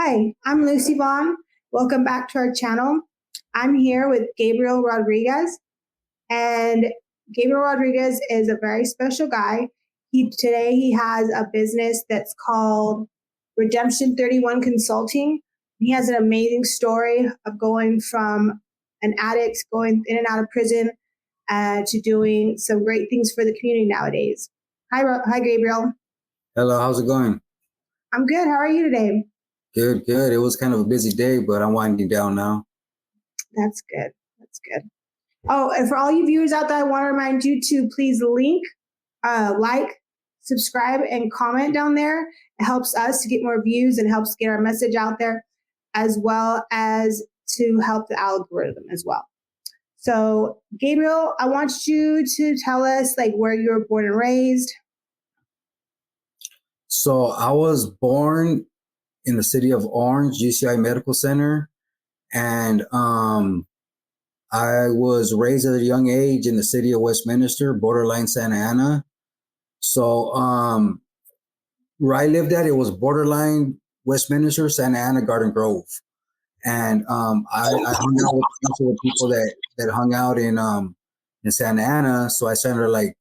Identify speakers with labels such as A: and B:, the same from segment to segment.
A: Hi, I'm lucyvon. Welcome back to our channel. I'm here with Gabriel Rodriguez, and Gabriel Rodriguez is a very special guy. Today he has a business that's called Redemption 31 Consulting. He has an amazing story of going from an addict, going in and out of prison, to doing some great things for the community nowadays. Hi, Gabriel.
B: Hello, how's it going?
A: I'm good. How are you today?
B: Good, good. It was kind of a busy day, but I'm winding down now.
A: That's good. That's good. Oh, and for all you viewers out there, I want to remind you to please like, subscribe, and comment down there. It helps us to get more views and helps get our message out there, as well as to help the algorithm as well. So, Gabriel, I want you to tell us like where you were born and raised.
B: So I was born in the city of Orange, UCI Medical Center, and I was raised at a young age in the city of Westminster, borderline Santa Ana. So where I lived at, it was borderline Westminster, Santa Ana, Garden Grove. And I hung out with a bunch of people that hung out in Santa Ana. So I started like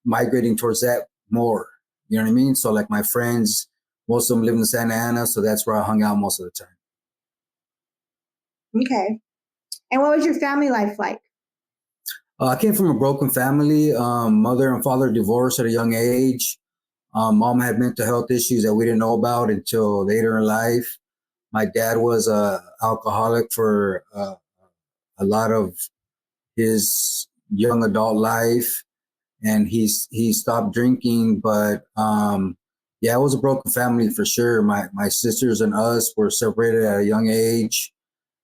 B: migrating towards that more. You know what I mean? So like my friends, most of them live in Santa Ana, so that's where I hung out most of the time.
A: Okay. And what was your family life like?
B: I came from a broken family. Mother and father divorced at a young age. Mom had mental health issues that we didn't know about until later in life. My dad was a alcoholic for a lot of his young adult life, and he stopped drinking. But yeah, it was a broken family for sure. My sisters and us were separated at a young age.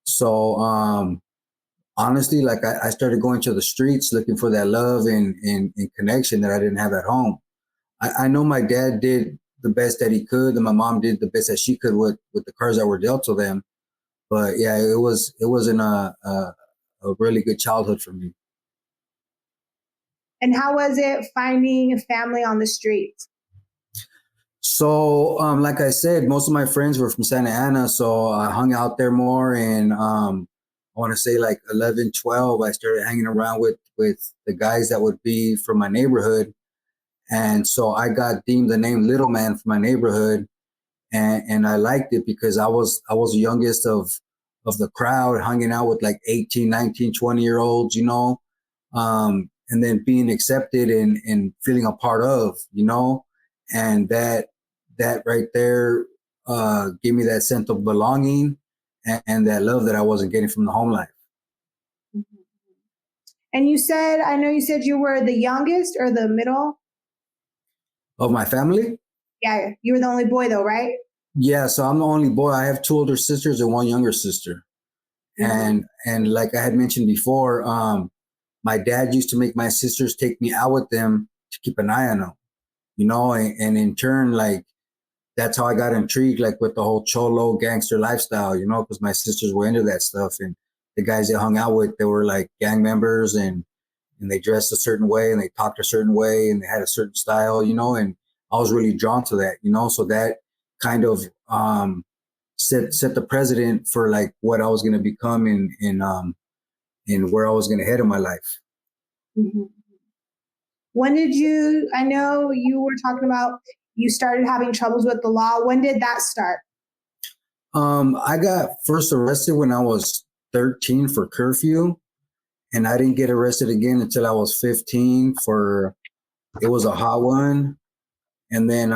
B: So honestly, like I started going to the streets looking for that love and connection that I didn't have at home. I know my dad did the best that he could, and my mom did the best that she could with the cards that were dealt to them. But yeah, it wasn't a really good childhood for me.
A: And how was it finding a family on the streets?
B: So, like I said, most of my friends were from Santa Ana, so I hung out there more. And I want to say like 11, 12, I started hanging around with the guys that would be from my neighborhood. And so I got deemed the name Little Man for my neighborhood. And I liked it because I was the youngest of the crowd, hanging out with like 18, 19, 20-year olds, and then being accepted and feeling a part of, and that right there gave me that sense of belonging and that love that I wasn't getting from the home life.
A: Mhm. And I know you said you were the youngest or the middle?
B: Of my family?
A: Yeah, you were the only boy though, right?
B: Yeah, so I'm the only boy. I have two older sisters and one younger sister.
A: Mm-hmm.
B: And like I had mentioned before, my dad used to make my sisters take me out with them to keep an eye on them, and in turn, like that's how I got intrigued, like with the whole Cholo Gangster lifestyle, because my sisters were into that stuff, and the guys they hung out with, they were like gang members, and they dressed a certain way, and they talked a certain way, and they had a certain style, and I was really drawn to that, so that kind of set the precedent for like what I was going to become in where I was going to head in my life.
A: Mm-hmm. I know you were talking about you started having troubles with the law. When did that start?
B: I got first arrested when I was 13 for curfew, and I didn't get arrested again until I was 15 it was a hot one. And then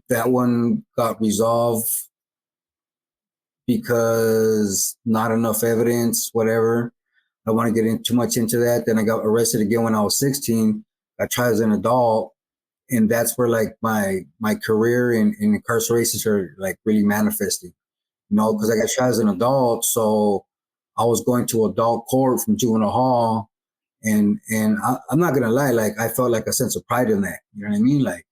B: that one got resolved because not enough evidence, whatever. I don't want to get too much into that. Then I got arrested again when I was 16. I tried as an adult, and that's where like my career in incarceration started like really manifesting. Because I got tried as an adult, so I was going to adult court from juvenile hall, and I'm not gonna lie, like I felt like a sense of pride in that. You know what I mean? Like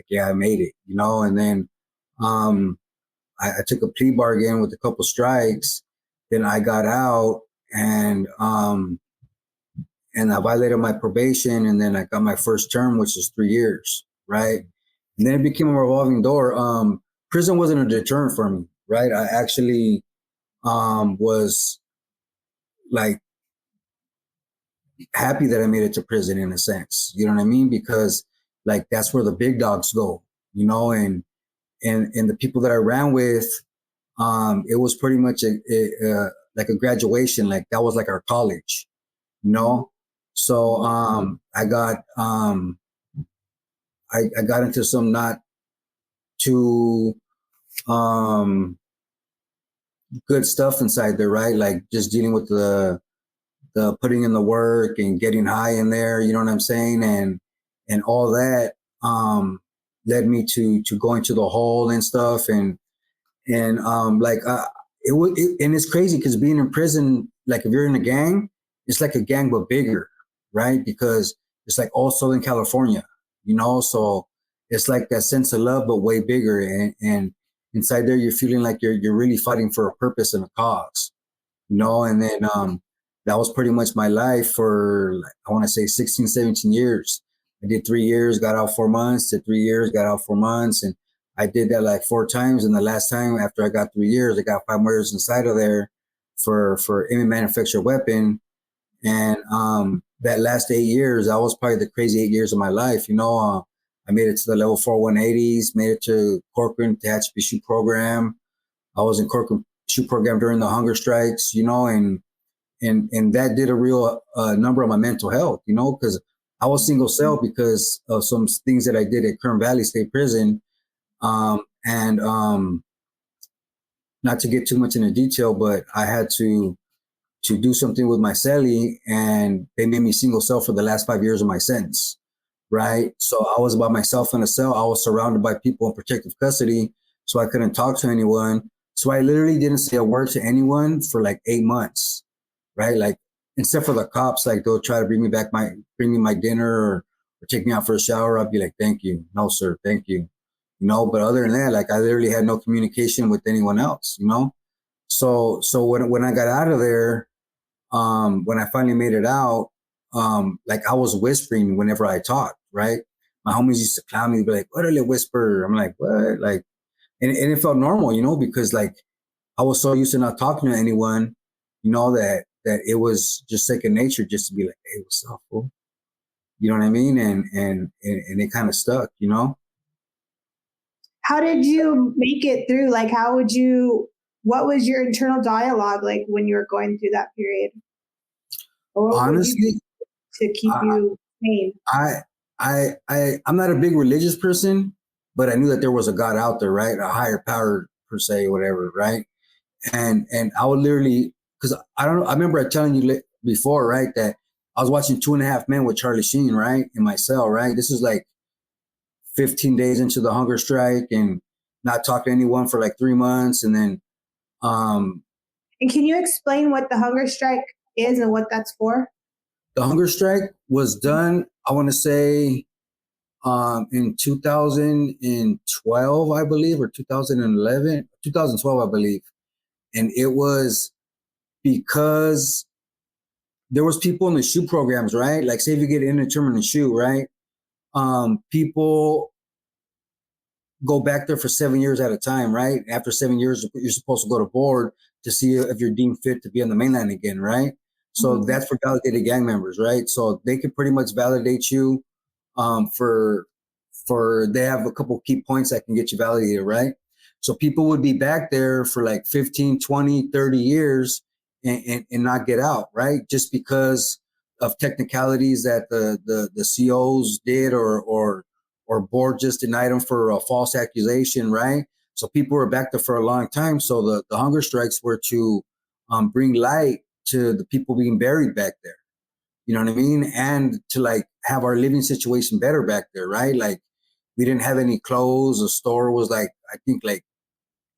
B: yeah, I made it. And then um, I took a plea bargain with a couple strikes. Then I got out, and I violated my probation, and then I got my first term, which is 3 years, right? And then it became a revolving door. prison wasn't a deterrent for me, right? I actually was like happy that I made it to prison in a sense. You know what I mean? Because like that's where the big dogs go, you know, and the people that I ran with, it was pretty much like a graduation. Like that was like our college, you know. So I got into some not too good stuff inside there, right? Like just dealing with the putting in the work and getting high in there, you know what I'm saying? And all that led me to going to the hole and stuff. And it's crazy because being in prison, like if you're in a gang, it's like a gang but bigger, right? Because it's like all Southern California, you know. So it's like that sense of love but way bigger, and inside there you're feeling like you're really fighting for a purpose and a cause, you know. And then that was pretty much my life for like, I want to say 16, 17 years. I did 3 years, got out 4 months, did 3 years, got out 4 months, and I did that like 4 times. And the last time after I got 3 years, I got 5 years inside of there for any manufactured weapon. And that last 8 years, that was probably the crazy 8 years of my life. You know, I made it to the level 4 180s, made it to Corcoran to HB shoot program. I was in Corcoran shoot program during the hunger strikes, you know, and that did a real number on my mental health, you know, because I was single cell because of some things that I did at Kern Valley State Prison. And not to get too much into detail, but I had to do something with my cellie, and they made me single cell for the last 5 years of my sentence, right? So I was by myself in a cell. I was surrounded by people in protective custody, so I couldn't talk to anyone. So I literally didn't say a word to anyone for like 8 months, right? Like, except for the cops, like they'll try to bring me my dinner or take me out for a shower. I'd be like, thank you. No, sir. Thank you. You know, but other than that, like I literally had no communication with anyone else, you know? So when I got out of there, when I finally made it out, like I was whispering whenever I talked, right? My homies used to clown me, be like, what are you whisper? I'm like, what? Like, and it felt normal, you know, because like I was so used to not talking to anyone, you know, that it was just second nature just to be like, hey, what's up, fool? You know what I mean? And it kind of stuck, you know?
A: How did you make it through? Like, what was your internal dialogue like when you were going through that period? Or what would you
B: Honestly,
A: do to keep
B: I,
A: you sane?
B: I'm not a big religious person, but I knew that there was a God out there, right? A higher power per se, whatever, right? And I would literally, because I don't know, I remember telling you before, right, that I was watching 2.5 Men with Charlie Sheen, right, in my cell, right? This is like 15 days into the hunger strike and not talking to anyone for like 3 months, and then um,
A: And can you explain what the hunger strike is and what that's for?
B: the hunger strike was done. I want to say in 2012, I believe, or 2011, 2012, I believe. And it was because there was people in the shoe programs, right? Like say if you get an indeterminate shoe, right? People go back there for 7 years at a time, right? After 7 years, you're supposed to go to board to see if you're deemed fit to be on the mainland again, right? So that's for validated gang members, right? So they can pretty much validate you for they have a couple key points that can get you validated, right? So people would be back there for like 15, 20, 30 years and not get out, right? Just because of technicalities that the COs did or board just denied them for a false accusation, right? So people were back there for a long time. So the hunger strikes were to bring light to the people being buried back there. You know what I mean? And to like have our living situation better back there, right? Like we didn't have any clothes. The store was like, I think like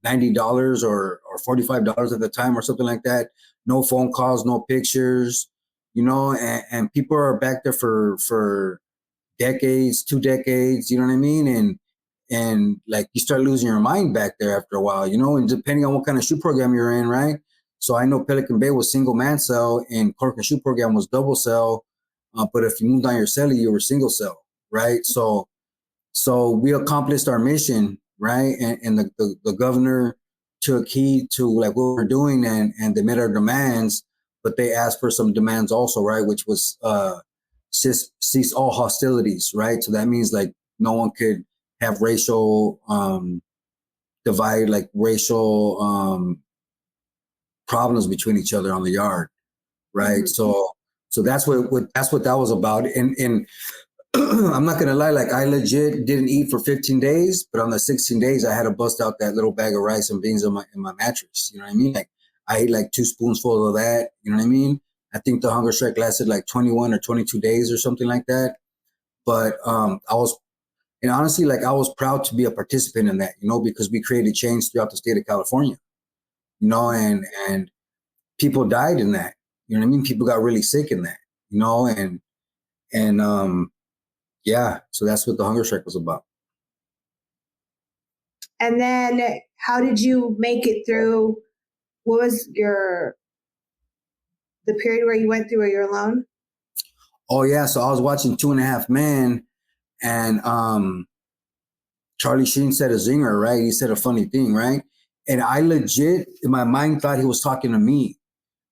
B: $90 or $45 at the time or something like that. No phone calls, no pictures, you know, and people are back there for decades, 2 decades, you know what I mean? And like you start losing your mind back there after a while, you know, and depending on what kind of shoe program you're in, right? So I know Pelican Bay was single man cell and Corcoran shoe program was double cell. But if you moved on your celly, you were single cell, right? So we accomplished our mission right? And the governor took heed to like what we're doing, and they met our demands, but they asked for some demands also, right? Which was cease all hostilities, right? So that means like no one could have racial divide, like racial problems between each other on the yard, right? So that's what that was about. And I'm not gonna lie, like I legit didn't eat for 15 days, but on the 16 days I had to bust out that little bag of rice and beans in my mattress. You know what I mean? Like I ate like 2 spoonfuls of that. You know what I mean? I think the hunger strike lasted like 21 or 22 days or something like that. But I was, and honestly, like I was proud to be a participant in that, you know, because we created change throughout the state of California, you know, and people died in that. You know what I mean? People got really sick in that, you know, and yeah, so that's what the hunger strike was about.
A: And then how did you make it through? What was the period where you went through where you're alone?
B: Oh yeah, so I was watching 2.5 Men, and Charlie Sheen said a zinger, right? He said a funny thing, right? And I legit in my mind thought he was talking to me,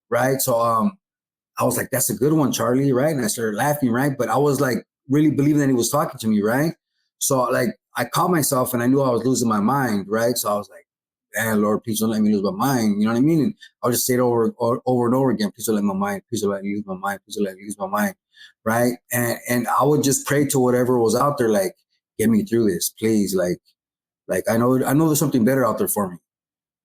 B: right? So I was like, that's a good one, Charlie, right? And I started laughing, right? But I was like really believing that he was talking to me, right? So like I caught myself and I knew I was losing my mind, right? So I was like, man, Lord, please don't let me lose my mind. You know what I mean? And I'll just say it over and over again. Please don't let my mind, please don't let me lose my mind, please don't let me lose my mind. Right. And I would just pray to whatever was out there, like, get me through this, please. Like I know there's something better out there for me.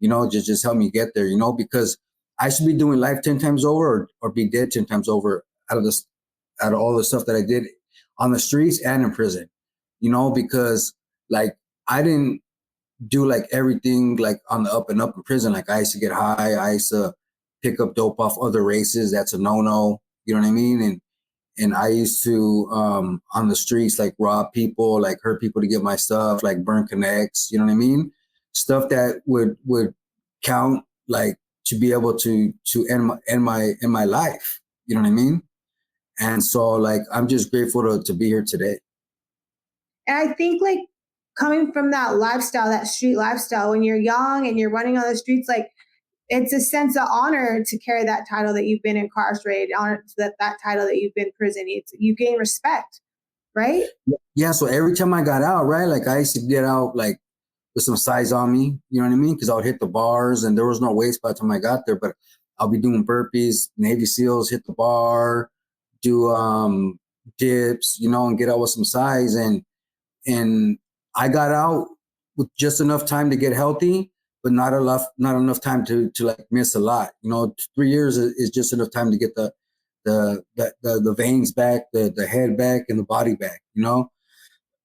B: You know, just help me get there, you know, because I should be doing life 10 times over, or be dead 10 times over out of this, out of all the stuff that I did on the streets and in prison, you know, because like I didn't do like everything like on the up and up in prison. Like I used to get high. I used to pick up dope off other races. That's a no-no. You know what I mean? And I used to on the streets like rob people, like hurt people to get my stuff, like burn connects. You know what I mean? Stuff that would count like to be able to end my life. You know what I mean? And so like I'm just grateful to be here today.
A: And I think like coming from that lifestyle, that street lifestyle, when you're young and you're running on the streets, like it's a sense of honor to carry that title that you've been incarcerated, honor to that title that you've been in prison. You gain respect, right?
B: Yeah. So every time I got out, right, like I used to get out like with some size on me, you know what I mean? Because I would hit the bars and there was no weights by the time I got there, but I'll be doing burpees, Navy SEALs, hit the bar, do dips, you know, and get out with some size. And I got out with just enough time to get healthy, but not enough time to like miss a lot. You know, 3 years is just enough time to get the veins back, the head back, and the body back, you know.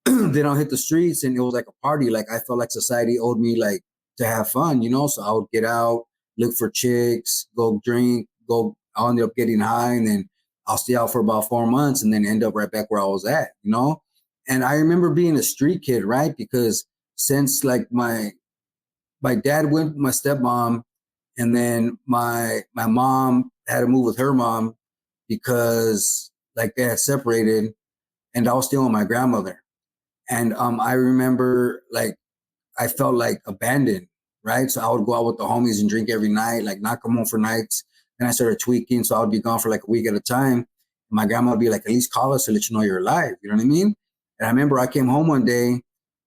B: Then I'll hit the streets and it was like a party. Like I felt like society owed me like to have fun, you know? So I would get out, look for chicks, go drink, I'll end up getting high, and then I'll stay out for about 4 months and then end up right back where I was at, you know? And I remember being a street kid, right? Because since like my dad went with my stepmom, and then my mom had to move with her mom because like they had separated, and I was still with my grandmother. And I remember like I felt like abandoned, right? So I would go out with the homies and drink every night, like not come home for nights. Then I started tweaking, so I would be gone for like a week at a time. My grandma would be like, "At least call us to let you know you're alive." You know what I mean? And I remember I came home one day,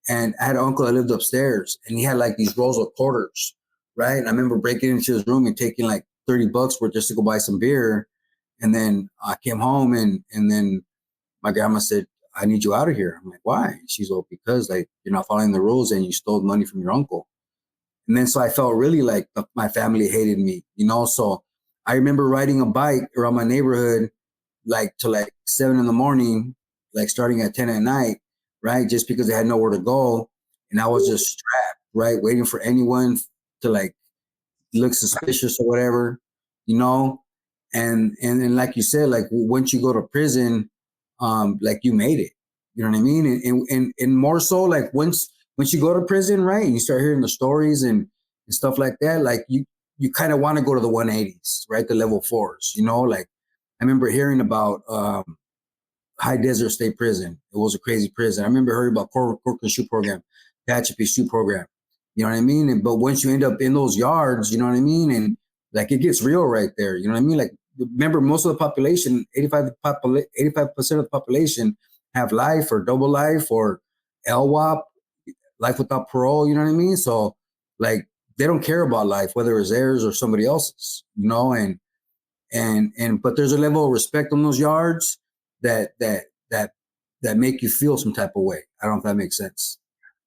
B: and I had an uncle that lived upstairs, and he had like these rolls of quarters, right? And I remember breaking into his room and taking like $30 worth just to go buy some beer. And then I came home, and then my grandma said, "I need you out of here." I'm like, "Why?" She's like, "Because like you're not following the rules and you stole money from your uncle." And then so I felt really like my family hated me, you know? So I remember riding a bike around my neighborhood, like to like 7 in the morning, like starting at 10 at night, right? Just because they had nowhere to go. And I was just strapped, right? Waiting for anyone to like look suspicious or whatever, you know? And like you said, like once you go to prison, like you made it. You know what I mean? And more so like once you go to prison, right, and you start hearing the stories and stuff like that, like you kind of want to go to the 180s, right? The level fours, you know, like I remember hearing about High Desert State Prison. It was a crazy prison. I remember hearing about Court and Shoe program. catch a shoe program. You know what I mean? And but once you end up in those yards, you know what I mean? And like it gets real right there. You know what I mean? Like remember, most of the population, 85% of the population have life or double life or LWOP, life without parole. You know what I mean? So like they don't care about life, whether it's theirs or somebody else's. You know, and but there's a level of respect on those yards that make you feel some type of way. I don't know if that makes sense.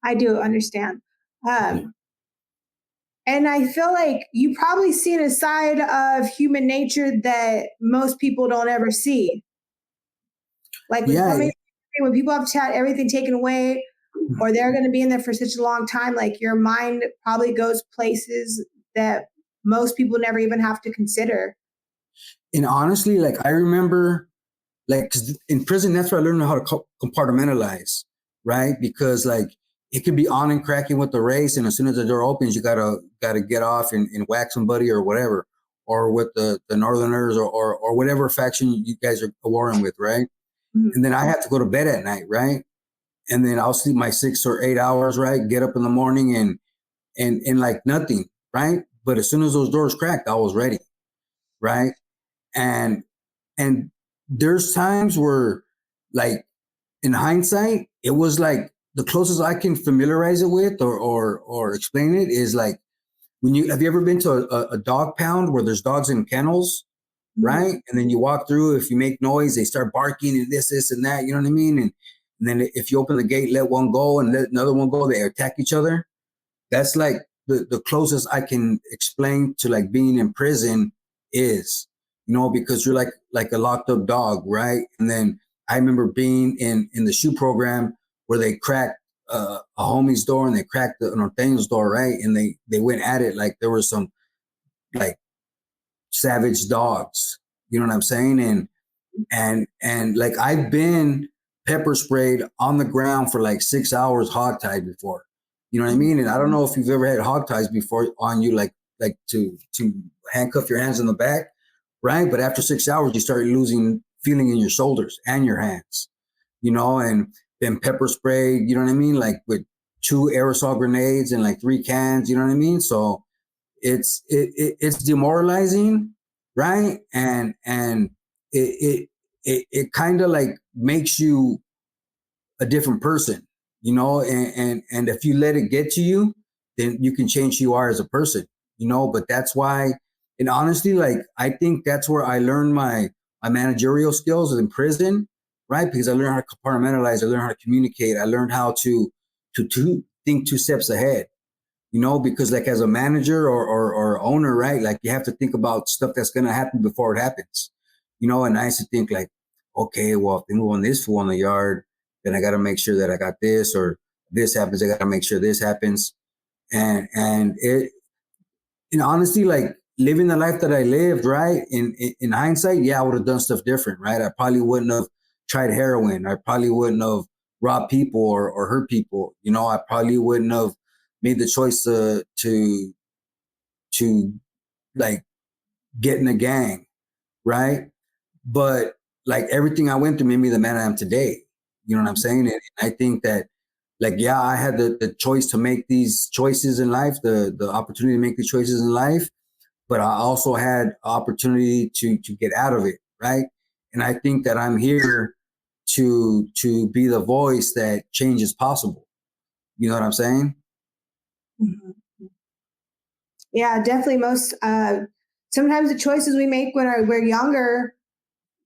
A: I do understand. And I feel like you probably seen a side of human nature that most people don't ever see. Like
B: Yeah.
A: when people have had everything taken away, or they're going to be in there for such a long time, like your mind probably goes places that most people never even have to consider.
B: And honestly, like I remember, like 'cause in prison, that's where I learned how to compartmentalize, right? Because like it could be on and cracking with the race, and as soon as the door opens, you gotta get off and whack somebody or whatever, or with the Northerners or whatever faction you guys are warring with, right?
A: Mm-hmm.
B: And then I have to go to bed at night, right? And then I'll sleep my 6 or 8 hours, right? Get up in the morning and like nothing, right? But as soon as those doors cracked, I was ready, right? And and there's times where, like in hindsight, it was like the closest I can familiarize it with or explain it is like when you have you ever been to a dog pound where there's dogs in kennels, right? And then you walk through, if you make noise, they start barking and this and that, you know what I mean? And then if you open the gate, let one go and let another one go, they attack each other. That's like the closest I can explain to like being in prison is, you know, because you're like a locked up dog, right? And then I remember being in the shoe program where they cracked a homie's door and they cracked the Norteño's door, right? And they went at it like there were some like savage dogs, you know what I'm saying? And like I've been pepper sprayed on the ground for like 6 hours hogtied before. You know what I mean? And I don't know if you've ever had hog ties before on you, like to handcuff your hands in the back, right? But after 6 hours, you start losing feeling in your shoulders and your hands, you know, and then pepper spray, you know what I mean? Like with 2 aerosol grenades and like 3 cans, you know what I mean? So it's demoralizing, right? And it kind of like makes you a different person, you know, and if you let it get to you, then you can change who you are as a person, you know. But that's why, and honestly, like I think that's where I learned my managerial skills in prison, right? Because I learned how to compartmentalize, I learned how to communicate, I learned how to think 2 steps ahead, you know, because like as a manager or owner, right? Like you have to think about stuff that's gonna happen before it happens, you know. And I used to think like, okay, well, if they move on this fool on the yard, then I got to make sure that I got this, or this happens, I got to make sure this happens. And it, and honestly, like living the life that I lived, right? In hindsight, yeah, I would have done stuff different, right? I probably wouldn't have tried heroin. I probably wouldn't have robbed people or hurt people. You know, I probably wouldn't have made the choice to like get in a gang, right? But like everything I went through made me the man I am today. You know what I'm saying? And I think that, like, yeah, I had the choice to make these choices in life, the opportunity to make these choices in life, but I also had opportunity to get out of it, right? And I think that I'm here to be the voice that change is possible. You know what I'm saying?
A: Mm-hmm. Yeah, definitely. Sometimes the choices we make when we're younger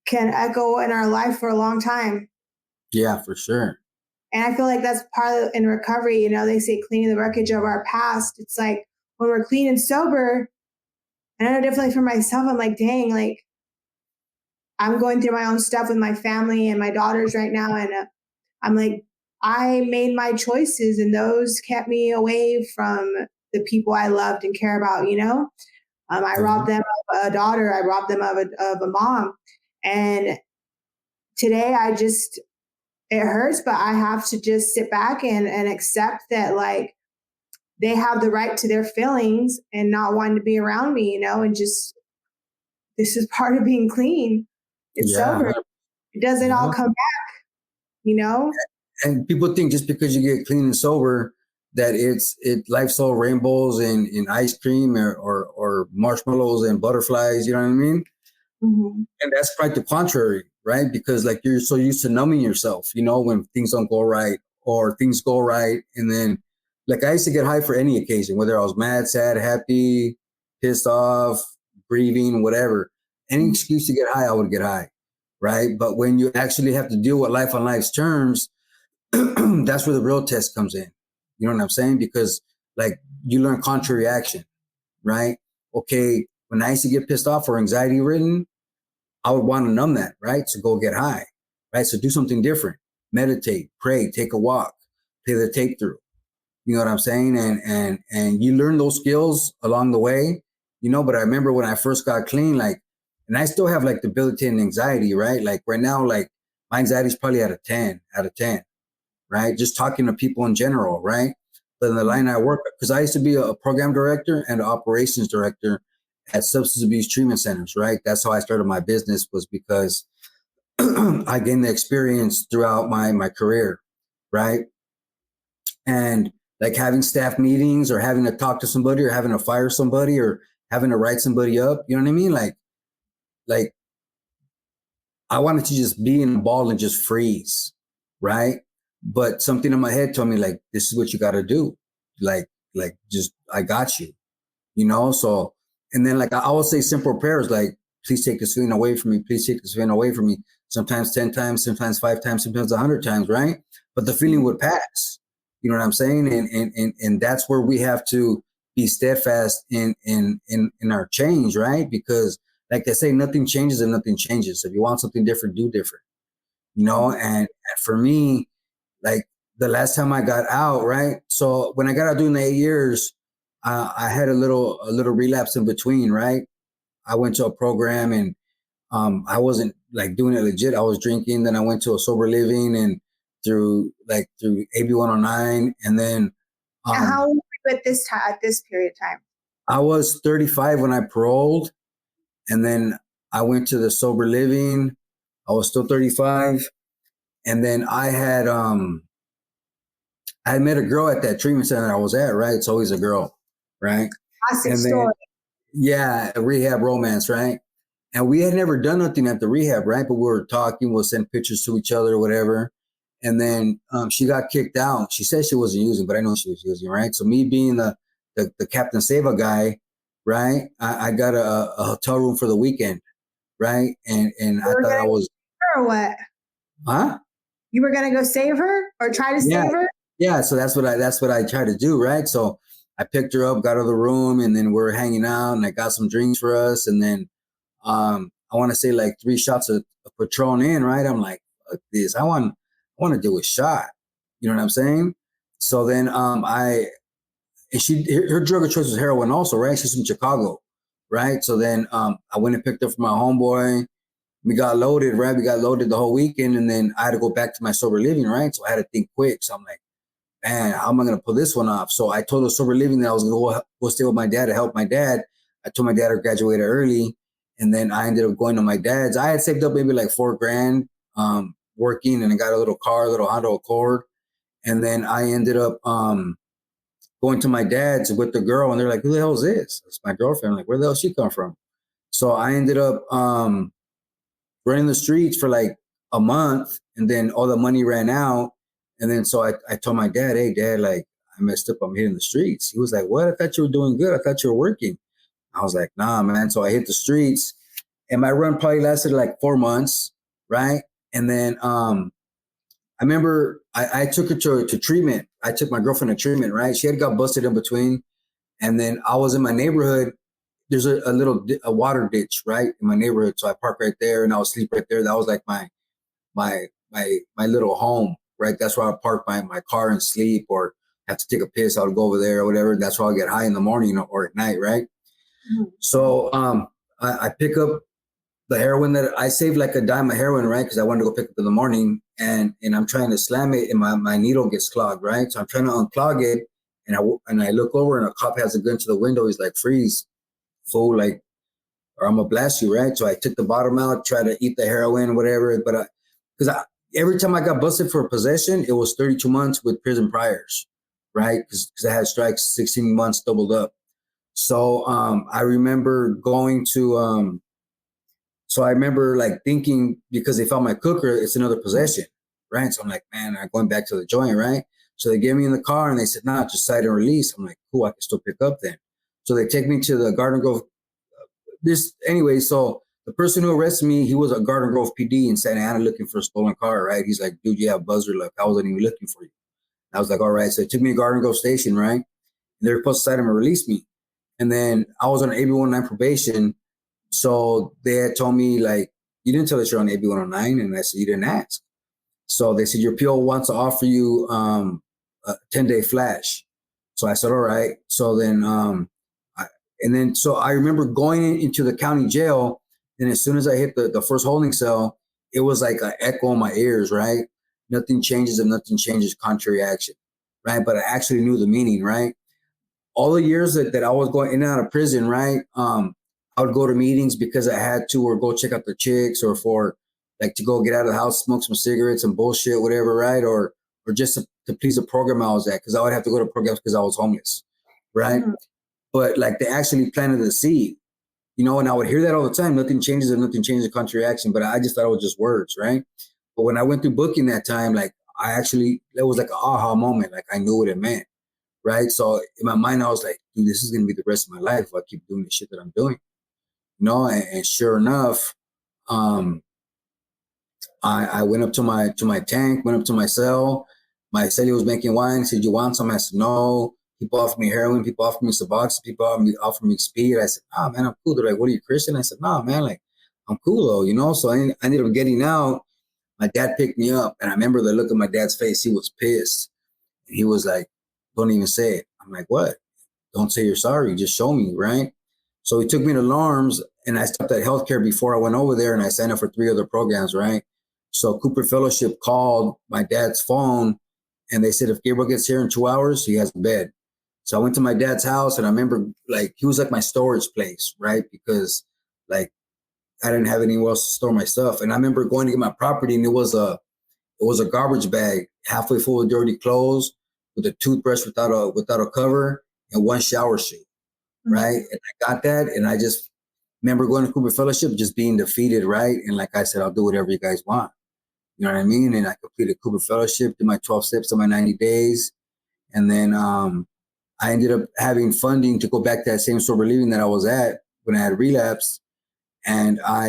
A: can echo in our life for a long time.
B: Yeah, for sure.
A: And I feel like that's part of in recovery. You know, they say cleaning the wreckage of our past. It's like when we're clean and sober, and I know definitely for myself, I'm like, dang, like I'm going through my own stuff with my family and my daughters right now. And I'm like, I made my choices and those kept me away from the people I loved and care about, you know? I robbed them of a daughter. I robbed them of a mom. And today it hurts, but I have to just sit back and accept that like they have the right to their feelings and not wanting to be around me, you know, and just, this is part of being clean. It's
B: Yeah.
A: sober. It doesn't all come back, you know?
B: And people think just because you get clean and sober, that life's all rainbows and ice cream or marshmallows and butterflies, you know what I mean?
A: Mm-hmm.
B: And that's quite the contrary, right? Because like you're so used to numbing yourself, when things don't go right or things go right. And then like I used to get high for any occasion, whether I was mad, sad, happy, pissed off, grieving, whatever. Any
A: Mm-hmm.
B: excuse to get high, I would get high, right? But when you actually have to deal with life on life's terms, that's where the real test comes in. You know what I'm saying? Because like you learn contrary action, right? Okay, when I used to get pissed off or anxiety ridden, I would want to numb that, right? So go get high, right? So do something different. Meditate, pray, take a walk, play the tape through. You know what I'm saying? And you learn those skills along the way, but I remember when I first got clean, like, and I still have like debilitating anxiety, right? Like right now, like my anxiety is probably at a 10 out of 10, right? Just talking to people in general, right? But in the line I work, because I used to be a program director and an operations director at substance abuse treatment centers, right? That's how I started my business, was because I gained the experience throughout my career, right? And like having staff meetings or having to talk to somebody or having to fire somebody or having to write somebody up, you know what I mean? Like I wanted to just be in the ball and just freeze, right? But something in my head told me like, this is what you got to do. Like just, I got you, So, and then like, I always say simple prayers, like, please take this feeling away from me. Please take this feeling away from me. Sometimes 10 times, sometimes 5 times, sometimes 100 times. Right. But the feeling would pass, you know what I'm saying? And that's where we have to be steadfast in our change. Right. Because like they say, nothing changes and nothing changes. If you want something different, do different, and for me, like the last time I got out, right? So when I got out doing the 8 years, I had a little relapse in between, right? I went to a program and I wasn't like doing it legit. I was drinking. Then I went to a sober living and through AB 109, and then
A: How old were you at this time? At this period of time,
B: I was 35 when I paroled, and then I went to the sober living. I was still 35, and then I met a girl at that treatment center I was at, right? It's always a girl, right?
A: classic
B: And then,
A: story.
B: yeah, a rehab romance, right? And we had never done nothing at the rehab, right? But we were talking, we'll send pictures to each other or whatever. And then she got kicked out. She said she wasn't using, but I know she was using, right? So me being the Captain Sava guy, right? I got a hotel room for the weekend, right? And I thought I was,
A: or what?
B: huh?
A: You were gonna go save her or try to
B: Yeah.
A: save her?
B: Yeah, so that's what I try to do, right? So I picked her up, got her the room, and then we're hanging out, and I got some drinks for us, and then I want to say like 3 shots of Patron in, right? I'm like, fuck this, I want to do a shot, you know what I'm saying? So then and her drug of choice was heroin also, right? She's from Chicago, right? So then I went and picked up for my homeboy. We got loaded, right? We got loaded the whole weekend, and then I had to go back to my sober living, right? So I had to think quick. So I'm like, man, how am I going to pull this one off? So I told the sober living that I was going to go stay with my dad to help my dad. I told my dad I graduated early, and then I ended up going to my dad's. I had saved up maybe like $4,000 working, and I got a little car, a little Honda Accord. And then I ended up going to my dad's with the girl, and they're like, who the hell is this? It's my girlfriend. I'm like, where the hell she come from? So I ended up running the streets for like a month, and then all the money ran out. And then so I told my dad, hey, Dad, like I messed up. I'm hitting the streets. He was like, what? I thought you were doing good. I thought you were working. I was like, nah, man. So I hit the streets, and my run probably lasted like 4 months, right? And then I remember I took her to treatment. I took my girlfriend to treatment, right? She had got busted in between. And then I was in my neighborhood. There's a water ditch, right, in my neighborhood. So I parked right there, and I would sleep right there. That was like my little home, right? That's where I park my car and sleep, or have to take a piss. I would go over there or whatever. That's where I'll get high in the morning or at night, right? Mm-hmm. So I pick up the heroin that I saved like a dime of heroin, right? Because I wanted to go pick up in the morning, and I'm trying to slam it, and my needle gets clogged, right? So I'm trying to unclog it, and I look over, and a cop has a gun to the window. He's like, freeze, fool, like, or I'm gonna blast you, right? So I took the bottom out, try to eat the heroin, whatever. But every time I got busted for possession, it was 32 months with prison priors, right? Because I had strikes 16 months doubled up. So I remember going to, so I remember like thinking, because they found my cooker, it's another possession, right? So I'm like, man, I'm going back to the joint, right? So they get me in the car and they said, nah, just cite and release. I'm like, cool, I can still pick up then. So they take me to the Garden Grove. Anyway, so the person who arrested me, he was a Garden Grove PD in Santa Ana looking for a stolen car, right? He's like, dude, you have buzzer luck. I wasn't even looking for you. I was like, all right. So they took me to Garden Grove Station, right? And they were supposed to cite him and release me. And then I was on AB 109 probation. So they had told me, like, you didn't tell us you're on AB 109. And I said, you didn't ask. So they said, your PO wants to offer you a 10-day flash. So I said, all right. So then, so I remember going into the county jail. And as soon as I hit the first holding cell, it was like an echo in my ears, right? Nothing changes if nothing changes, contrary action, right? But I actually knew the meaning, right? All the years that I was going in and out of prison, right? I would go to meetings because I had to, or go check out the chicks, or for like to go get out of the house, smoke some cigarettes and bullshit, whatever, right? Or just to please the program I was at, because I would have to go to programs because I was homeless, right? Mm-hmm. But like they actually planted the seed, and I would hear that all the time. Nothing changes if nothing changes, the contrary action. But I just thought it was just words, right? But when I went through booking that time, like it was like an aha moment. Like I knew what it meant. Right. So in my mind, I was like, dude, this is going to be the rest of my life if I keep doing the shit that I'm doing. And sure enough, I went up to my tank, went up to my cell. My cellie was making wine. He said, you want some? I said, no. People offered me heroin. People offered me Suboxone. People offered me speed. I said, nah, man, I'm cool. They're like, what are you, Christian? I said, nah, man, like, I'm cool though, So I ended up getting out. My dad picked me up. And I remember the look on my dad's face. He was pissed. And he was like, don't even say it. I'm like, what? Don't say you're sorry. Just show me, right? So he took me to Alarms, and I stopped at healthcare before I went over there, and I signed up for 3 other programs, right? So Cooper Fellowship called my dad's phone, and they said, if Gabriel gets here in 2 hours, he has a bed. So I went to my dad's house, and I remember, like, he was like my storage place, right? Because, like, I didn't have anywhere else to store my stuff. And I remember going to get my property, and it was a garbage bag halfway full of dirty clothes with a toothbrush without a cover and one shower sheet, right? Mm-hmm. And I got that, and I just remember going to Cooper Fellowship, just being defeated, right? And like I said, I'll do whatever you guys want. You know what I mean? And I completed Cooper Fellowship, did my 12 steps in my 90 days. And then I ended up having funding to go back to that same sober living that I was at when I had relapsed. And I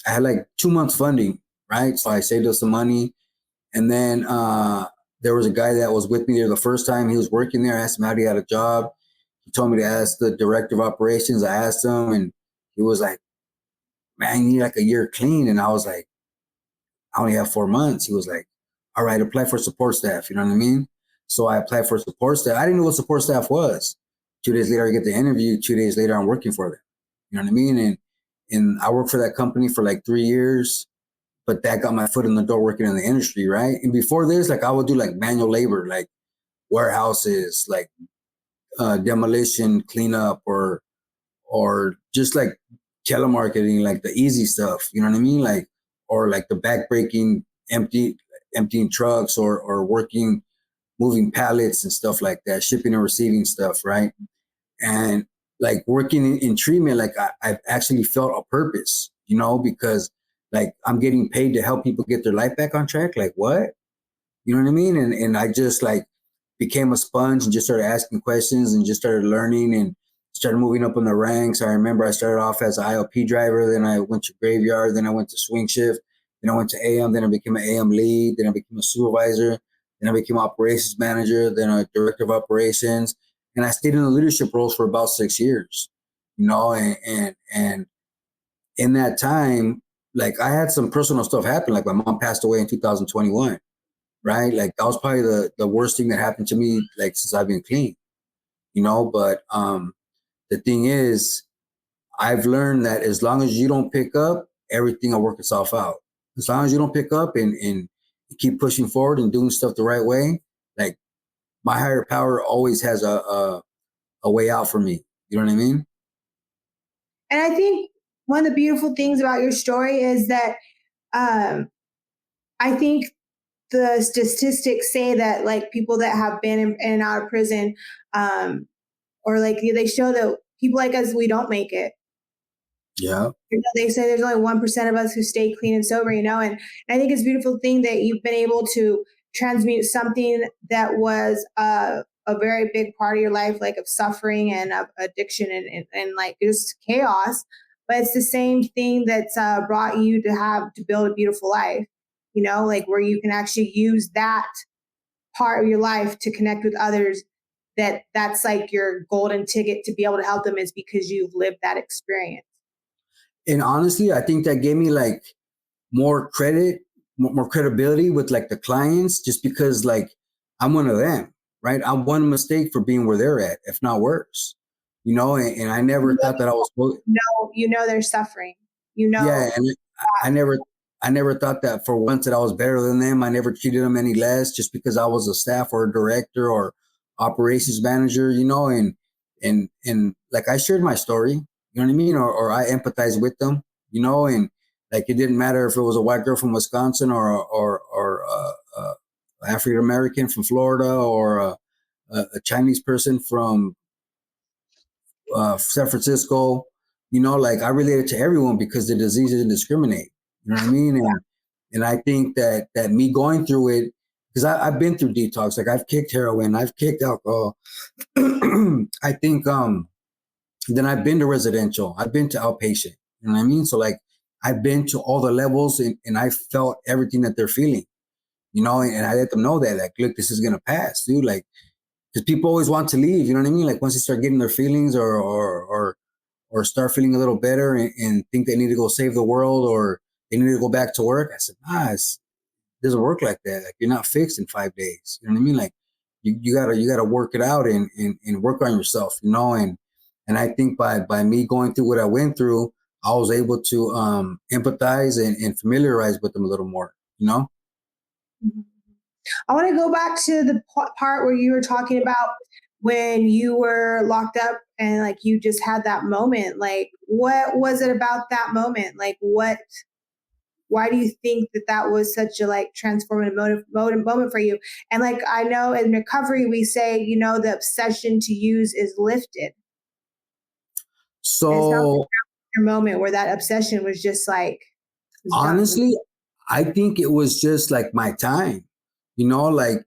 B: had like 2 months funding, right? So I saved up some money. And then there was a guy that was with me there the first time. He was working there. I asked him how he had a job. He told me to ask the director of operations. I asked him, and he was like, man, you need like a year clean. And I was like, I only have 4 months. He was like, all right, apply for support staff. You know what I mean? So I applied for support staff. I didn't know what support staff was. 2 days later, I get the interview. 2 days later, I'm working for them. You know what I mean? And I worked for that company for like 3 years. But that got my foot in the door working in the industry, right? And before this, like I would do like manual labor, like warehouses, like demolition, cleanup, or just like telemarketing, like the easy stuff. You know what I mean? Like, or like the backbreaking, emptying trucks, or working, moving pallets and stuff like that, shipping and receiving stuff, right? And like working in treatment, like I've actually felt a purpose, because like I'm getting paid to help people get their life back on track. Like what? You know what I mean? And I just like became a sponge and just started asking questions and just started learning and started moving up in the ranks. I remember I started off as an ILP driver, then I went to graveyard, then I went to swing shift, then I went to AM, then I became an AM lead, then I became a supervisor, then I became operations manager, then a director of operations. And I stayed in the leadership roles for about 6 years, and in that time, like I had some personal stuff happen. Like my mom passed away in 2021, right? Like that was probably the worst thing that happened to me, like since I've been clean, but the thing is, I've learned that as long as you don't pick up, everything will work itself out. As long as you don't pick up and keep pushing forward and doing stuff the right way, like my higher power always has a way out for me. You know what I mean?
A: And I think one of the beautiful things about your story is that I think the statistics say that like people that have been in and out of prison, or like they show that people like us, we don't make it.
B: Yeah.
A: They say there's only 1% of us who stay clean and sober, and I think it's a beautiful thing that you've been able to transmute something that was a very big part of your life, like of suffering and of addiction and like just chaos. But it's the same thing that's brought you to have to build a beautiful life, like where you can actually use that part of your life to connect with others. That's like your golden ticket to be able to help them is because you've lived that experience.
B: And honestly, I think that gave me like more credit, more credibility with like the clients, just because like I'm one of them, right? I'm one mistake for being where they're at, if not worse, and I never thought that I was,
A: They're suffering,
B: yeah. And I never, I never thought that for once that I was better than them. I never treated them any less just because I was a staff or a director or operations manager, and like I shared my story, you know what I mean? Or I empathized with them, and like it didn't matter if it was a white girl from Wisconsin or African American from Florida or a Chinese person from San Francisco. Like I related to everyone because the disease didn't discriminate. You know what I mean? And I think that me going through it, because I've been through detox. Like I've kicked heroin, I've kicked alcohol. I think then I've been to residential, I've been to outpatient. You know what I mean? So like I've been to all the levels and I felt everything that they're feeling. And I let them know that, like, look, this is gonna pass, dude. Like, because people always want to leave. You know what I mean? Like once they start getting their feelings or start feeling a little better and think they need to go save the world or they need to go back to work. I said, it doesn't work like that. Like you're not fixed in 5 days. You know what I mean? Like you gotta work it out and work on yourself, and I think by me going through what I went through, I was able to empathize and familiarize with them a little more.
A: Mhm. I want to go back to the part where you were talking about when you were locked up and like you just had that moment. Like, what was it about that moment? Like, why do you think that was such a like transformative moment for you? And like, I know in recovery, we say, the obsession to use is lifted. And it sounds
B: So
A: like your moment where that obsession was just like, was done.
B: honestly, I think it was just like my time, like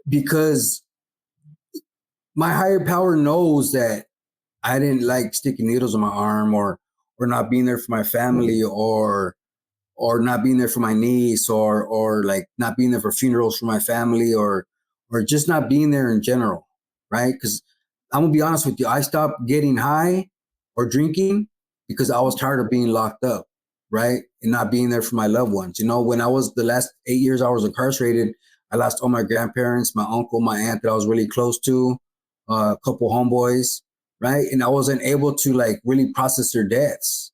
B: because my higher power knows that I didn't like sticking needles in my arm or not being there for my family or not being there for my niece or like not being there for funerals for my family or just not being there in general, right? Because I'm gonna be honest with you, I stopped getting high or drinking because I was tired of being locked up, right? And not being there for my loved ones. When I was the last 8 years I was incarcerated, I lost all my grandparents, my uncle, my aunt that I was really close to, a couple homeboys, right? And I wasn't able to like really process their deaths.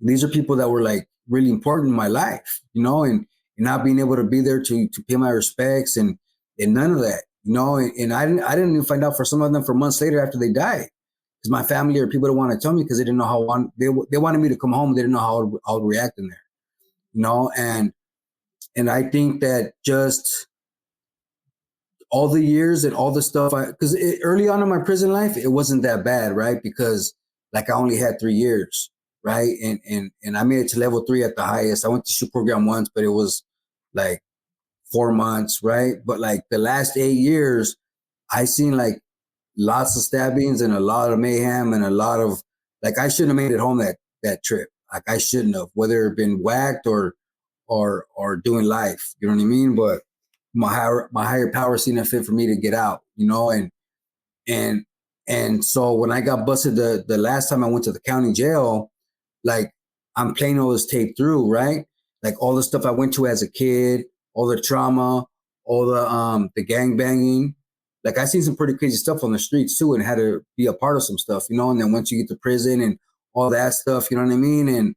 B: These are people that were like really important in my life, and not being able to be there to pay my respects and none of that, and I didn't even find out for some of them for months later after they died because my family or people didn't want to tell me because they didn't know how they wanted me to come home. They didn't know how I would react in there, and I think that just all the years and all the stuff because early on in my prison life, it wasn't that bad, right? Because like I only had 3 years, right? And I made it to level 3 at the highest. I went to shoot program once, but it was like 4 months, right? But like the last 8 years, I seen like lots of stabbings and a lot of mayhem and a lot of like I shouldn't have made it home that trip. Like I shouldn't have, whether it been whacked or doing life. You know what I mean? But my higher power seen it fit for me to get out, and and so when I got busted the last time I went to the county jail, like I'm playing all this tape through, right? Like all the stuff I went to as a kid, all the trauma, all the gang banging. Like I seen some pretty crazy stuff on the streets too, and had to be a part of some stuff, And then once you get to prison and all that stuff, you know what I mean?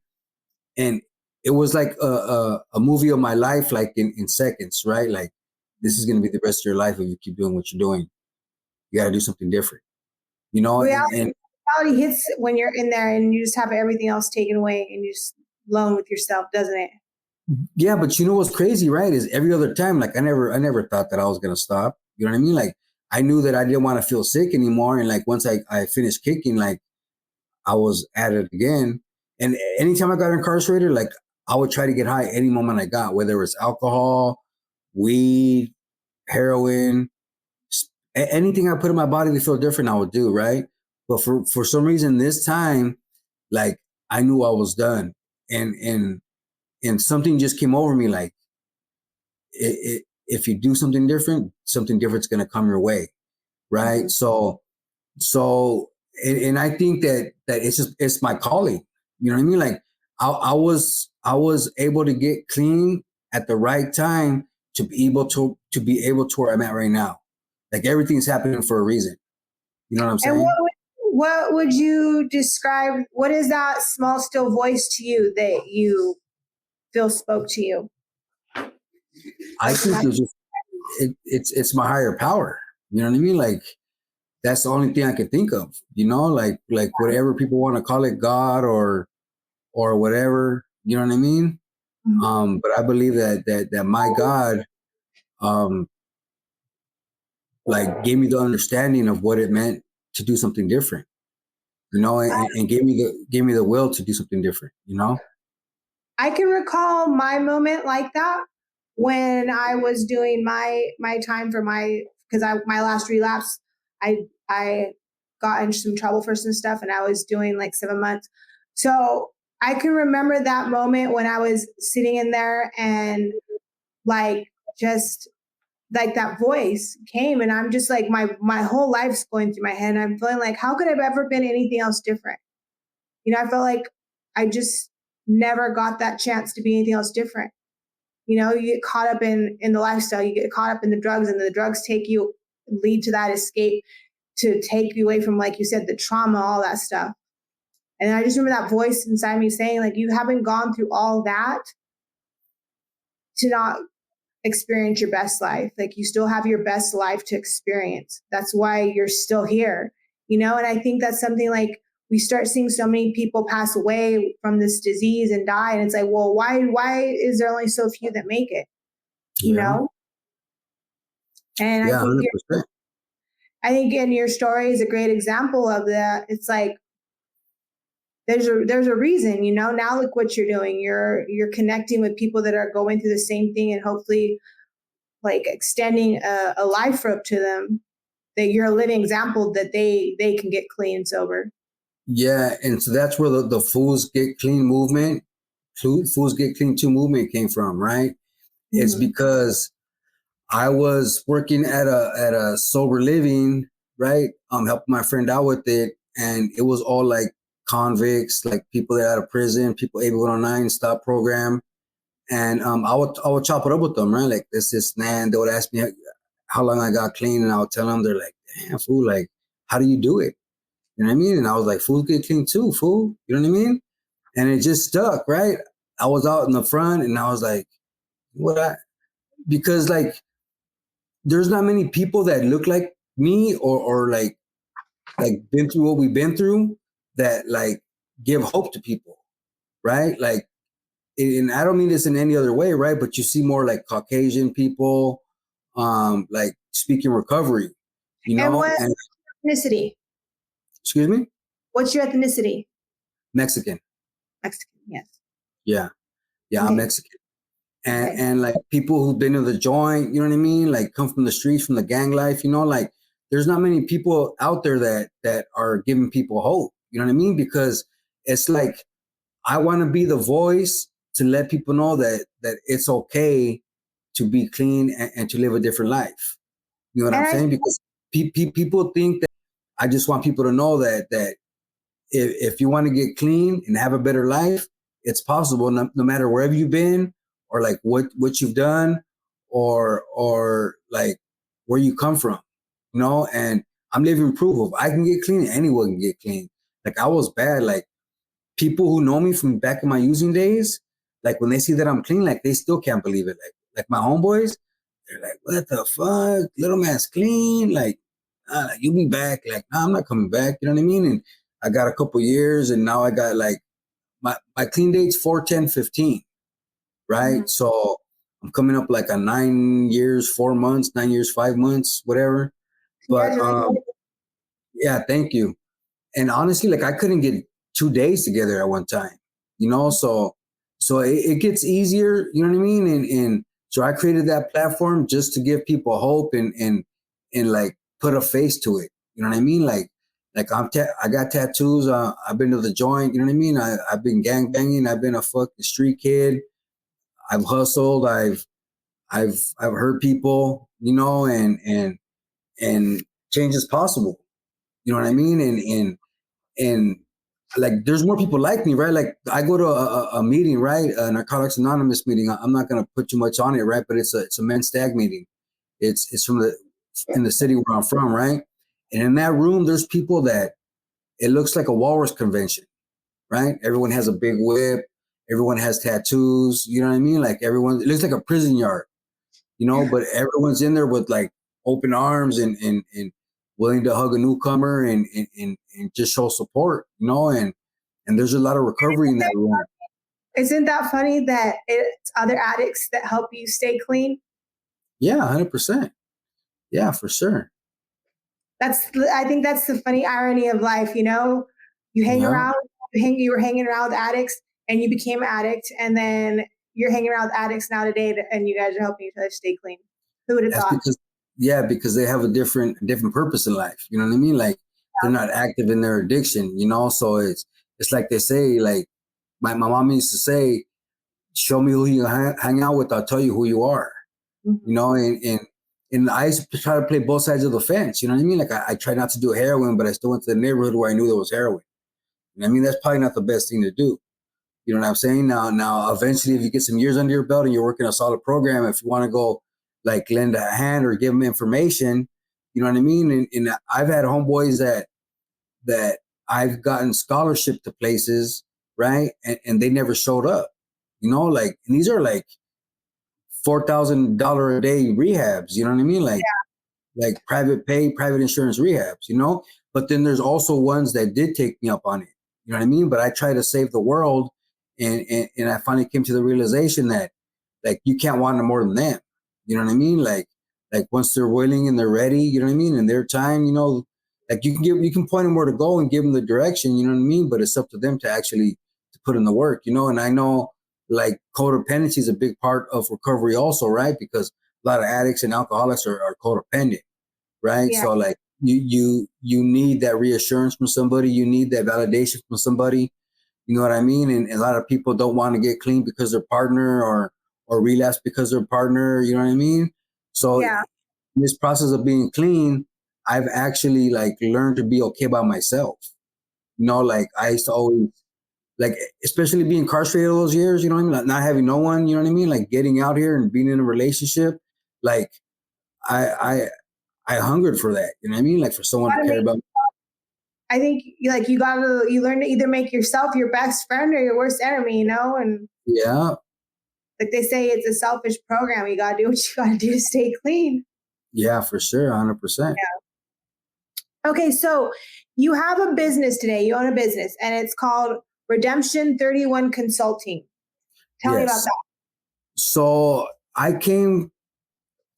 B: And it was like a movie of my life, like in seconds, right? Like this is gonna be the rest of your life if you keep doing what you're doing. You got to do something different, and
A: Reality hits when you're in there and you just have everything else taken away and you just alone with yourself, doesn't it?
B: Yeah, but you know what's crazy, right? Is every other time, like I never thought that I was gonna stop. You know what I mean? Like I knew that I didn't want to feel sick anymore, and like once I finished kicking, like I was at it again. And anytime I got incarcerated, like I would try to get high any moment I got, whether it's alcohol, weed, heroin, anything I put in my body to feel different, I would do, right? But for some reason this time, like I knew I was done, and and something just came over me, like if you do something different's gonna come your way, right?
A: Mhm.
B: So and I think that it's my calling. You know what I mean? Like I was able to get clean at the right time to be able to where I'm at right now. Like everything's happening for a reason. You know what I'm
A: And
B: saying?
A: what would you describe? What is that small, still voice to you that you feel spoke to you?
B: I
A: Like,
B: think it's my higher power. You know what I mean? Like that's the only thing I can think of. Like whatever people want to call it, God or whatever. You know what I mean? But I believe that my God, um, like gave me the understanding of what it meant to do something different. And gave me the will to do something different.
A: I can recall my moment like that when I was doing my time for because my last relapse, I got into some trouble for some stuff, and I was doing like 7 months. So I can remember that moment when I was sitting in there and like just like that voice came, and I'm just like my whole life's going through my head, and I'm feeling like how could I've ever been anything else different? I felt like I just never got that chance to be anything else different. You get caught up in the lifestyle, you get caught up in the drugs, and the drugs lead to that escape to take you away from, like you said, the trauma, all that stuff. And I just remember that voice inside me saying, like, you haven't gone through all that to not experience your best life. Like, you still have your best life to experience. That's why you're still here, And I think that's something like we start seeing so many people pass away from this disease and die. And it's like, well, why is there only so few that make it? You
B: Yeah.
A: know? And
B: Yeah. 100%.
A: I think in your story is a great example of that. It's like there's a reason, Now look what you're doing. You're connecting with people that are going through the same thing, and hopefully like extending a life rope to them, that you're a living example that they can get clean and sober.
B: Yeah. And so that's where the Fools Get Clean movement, Fools Get Clean 2 movement came from, right? It's
A: Mm-hmm.
B: because I was working at a sober living, right? Helping my friend out with it, and it was all like convicts, like people that are out of prison, people able 109 stop program, and I would chop it up with them, right? Like this man, they would ask me how long I got clean, and I would tell them, they're like, "Damn, fool, like how do you do it?" You know what I mean? And I was like, "Fools get clean too, fool." You know what I mean? And it just stuck, right? I was out in the front, and I was like, "What?" Because like there's not many people that look like me or like been through what we've been through that like give hope to people, right? Like, and I don't mean this in any other way, right? But you see more like Caucasian people, like speaking recovery,
A: And what
B: and
A: ethnicity?
B: excuse me,
A: What's your ethnicity?
B: Mexican.
A: Mexican. Yes.
B: Yeah, yeah, I'm
A: Okay.
B: Mexican. and
A: Okay.
B: and like people who've been to the joint, you know what I mean? Like come from the streets, from the gang life, like there's not many people out there that are giving people hope. You know what I mean? Because it's like I want to be the voice to let people know that it's okay to be clean and to live a different life. You know what
A: And
B: I'm
A: I
B: saying? Because people think that I just want people to know that if you want to get clean and have a better life, it's possible no matter wherever you've been or like what you've done or like where you come from, and I'm living proof of I can get clean, anyone can get clean. Like I was bad. Like people who know me from back in my using days, like when they see that I'm clean, like they still can't believe it. Like my homeboys, they're like, what the fuck? Little man's clean. Like, you be back. Like, nah, I'm not coming back. You know what I mean? And I got a couple years and now I got like my clean date's 4/10/15. right?
A: Mhm.
B: So I'm coming up like a 9 years, 4 months, 9 years, 5 months, whatever. But
A: Congratulations.
B: yeah, thank you. And honestly, like I couldn't get 2 days together at one time, so it gets easier, you know what I mean? And so I created that platform just to give people hope and like put a face to it. You know what I mean? Like I got tattoos. I've been to the joint. You know what I mean? I've been gang banging. I've been a fucking street kid. I've hustled. I've hurt people. And change is possible. You know what I mean? And like there's more people like me, right? Like I go to a meeting, right? A Narcotics Anonymous meeting. I'm not gonna put too much on it, right? But it's a men's stag meeting. It's from in the city where I'm from, right? And in that room, there's people that it looks like a walrus convention, right? Everyone has a big whip. Everyone has tattoos. You know what I mean? Like everyone, it looks like a prison yard, but everyone's in there with like open arms and willing to hug a newcomer and just show support, and there's a lot of recovery in that room.
A: Isn't that funny that it's other addicts that help you stay clean?
B: Yeah, 100%. Yeah, for sure.
A: I think that's the funny irony of life, You hang
B: Yeah.
A: around, you were hanging around with addicts and you became an addict, and then you're hanging around with addicts now today and you guys are helping each other stay clean. Who would have
B: That's
A: thought?
B: because they have a different purpose in life. You know what I mean? Like they're not active in their addiction, so it's like they say, like my mom used to say, show me who you hang out with, I'll tell you who you are.
A: Mhm.
B: And I used to try to play both sides of the fence. You know what I mean? Like I tried not to do heroin, but I still went to the neighborhood where I knew there was heroin. And I mean, that's probably not the best thing to do. You know what I'm saying? Now, eventually, if you get some years under your belt and you're working a solid program, if you want to go like lend a hand or give them information, you know what I mean? And I've had homeboys that I've gotten scholarship to places, right? And they never showed up. And these are like $4,000 a day rehabs. You know what I mean? Like private pay, private insurance rehabs. But then there's also ones that did take me up on it. You know what I mean? But I try to save the world, and I finally came to the realization that like you can't want them more than them. You know what I mean? Like once they're willing and they're ready, you know what I mean, and their time, like you can point them where to go and give them the direction. You know what I mean? But it's up to them to actually to put in the work. And I know like codependency is a big part of recovery also, right? Because a lot of addicts and alcoholics are codependent, right?
A: Yeah.
B: So like you need that reassurance from somebody, you need that validation from somebody. You know what I mean? And a lot of people don't want to get clean because their partner or relapse because their partner. You know what I mean? So
A: Yeah.
B: in this process of being clean, I've actually like learned to be okay by myself. Like I used to always like, especially being incarcerated all those years. You know what I mean? Like not having no one. You know what I mean? Like getting out here and being in a relationship. Like I I hungered for that. You know what I mean? Like for someone to care about me.
A: I think you learn to either make yourself your best friend or your worst enemy, and
B: Yeah.
A: like they say, it's a selfish program. You gotta do what you gotta do to stay clean.
B: Yeah, for sure. 100%.
A: Okay, so you have a business today. You own a business, and it's called Redemption 31 Consulting. Tell me about
B: Yes.
A: that.
B: So I came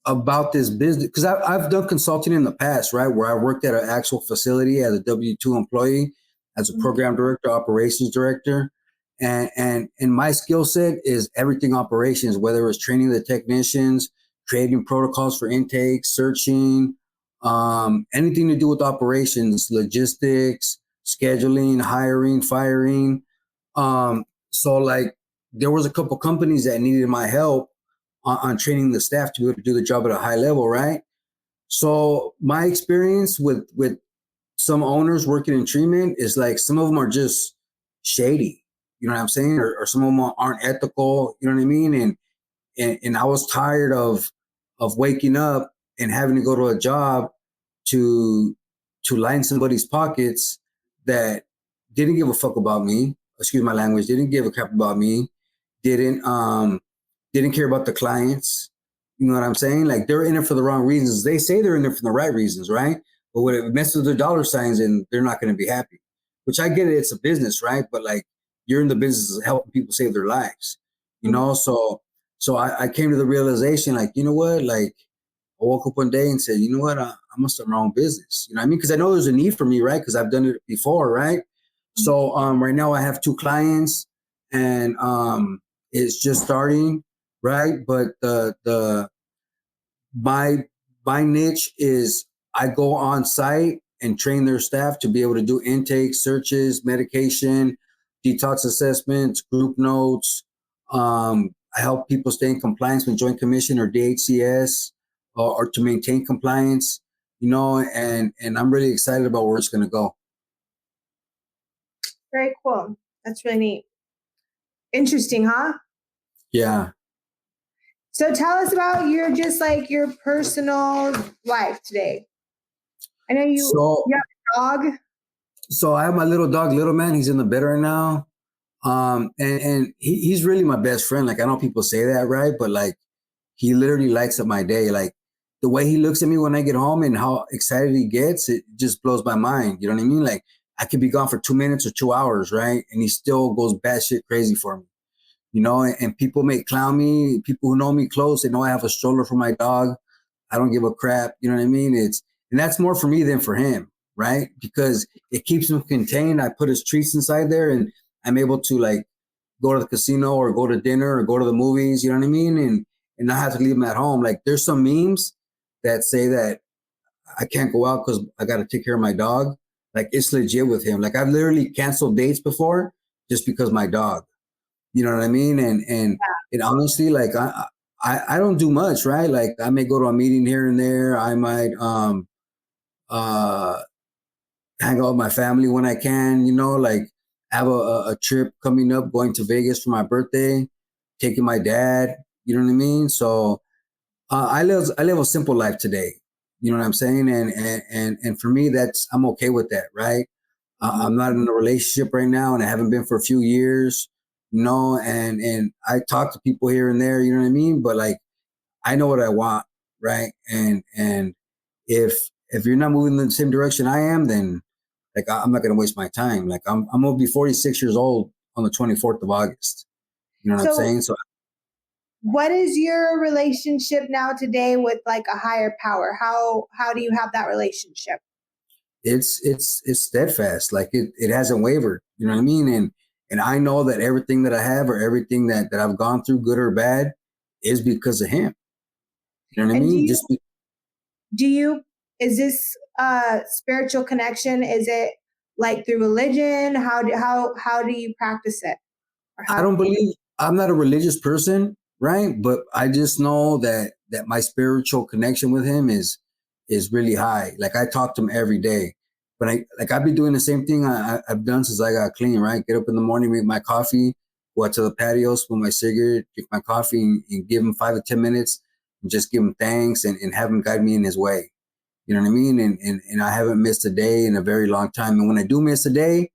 B: about this business because I've done consulting in the past, right? Where I worked at an actual facility as a W-2 employee, as a
A: Mhm.
B: program director, operations director. And my skill set is everything operations, whether it's training the technicians, creating protocols for intake, searching, anything to do with operations, logistics, scheduling, hiring, firing. So like there was a couple companies that needed my help on training the staff to be able to do the job at a high level, right? So my experience with some owners working in treatment is like some of them are just shady, you know what I'm saying, or some of them aren't ethical, you know what I mean, and I was tired of waking up and having to go to a job to line somebody's pockets that didn't give a fuck about me. Excuse my language. Didn't give a crap about me. Didn't didn't care about the clients. You know what I'm saying? Like they're in it for the wrong reasons. They say they're in it for the right reasons, right? But when it messes with their dollar signs, and they're not going to be happy. Which I get it. It's a business, right? But like you're in the business of helping people save their lives. you know. So I came to the realization, like, you know what, like I woke up one day and said, you know what, I must start my own business. You know what I mean? Because I know there's a need for me, right? Because I've done it before, right? So right now I have 2 clients, and it's just starting, right? But the my my niche is I go on site and train their staff to be able to do intake searches, medication, detox assessments, group notes. I help people stay in compliance with Joint Commission or DHCS, or to maintain compliance, you know, and I'm really excited about where it's going to go.
A: Very cool. That's really neat. Interesting, huh?
B: Yeah.
A: So tell us about your personal life today. I know
B: So
A: you have a dog.
B: so I have my little dog, Little Man. He's in the bed right now. And he's really my best friend. Like, I know people say that, right? But like, he literally lights up my day. Like, the way he looks at me when I get home and how excited he gets, it just blows my mind. You know what I mean? Like, I could be gone for 2 minutes or 2 hours, right? And he still goes batshit crazy for me, you know? And people may clown me. People who know me close, they know I have a stroller for my dog. I don't give a crap. You know what I mean? And that's more for me than for him, right? Because it keeps him contained. I put his treats inside there, and I'm able to like go to the casino or go to dinner or go to the movies. You know what I mean? And not have to leave him at home. Like, there's some memes that say that I can't go out because I got to take care of my dog. Like, it's legit with him. Like, I've literally canceled dates before just because my dog. You know what I mean? And honestly, like I don't do much, right? Like, I may go to a meeting here and there. I might uh hang out with my family when I can, you know, like have a trip coming up, going to Vegas for my birthday, taking my dad, you know what I mean? So I live a simple life today. You know what I'm saying? And for me, I'm okay with that, right? I'm not in a relationship right now, and I haven't been for a few years, you know, and I talk to people here and there, you know what I mean? But like, I know what I want, right? And if you're not moving in the same direction I am, then like, I'm not gonna waste my time. Like, I'm gonna be 46 years old on the 24th of August. You know what I'm
A: So
B: saying? So
A: what is your relationship now today with like a higher power? How do you have that relationship?
B: it's steadfast. Like, it hasn't wavered. You know what I mean? And I know that everything that I have, or everything that I've gone through, good or bad, is because of him. You know what I
A: And
B: mean? Just
A: do you is this spiritual connection? Is it like through religion? How do you practice it? Or
B: I
A: how
B: don't believe, I'm not a religious person, right? But I just know that my spiritual connection with him is really high. Like, I talk to him every day. But I've been doing the same thing I've done since I got clean, right? Get up in the morning, make my coffee, go out to the patio, smoke my cigarette, drink my coffee, and give him 5 to 10 minutes, and just give him thanks, and have him guide me in his way. You know what I mean? And I haven't missed a day in a very long time. And when I do miss a day,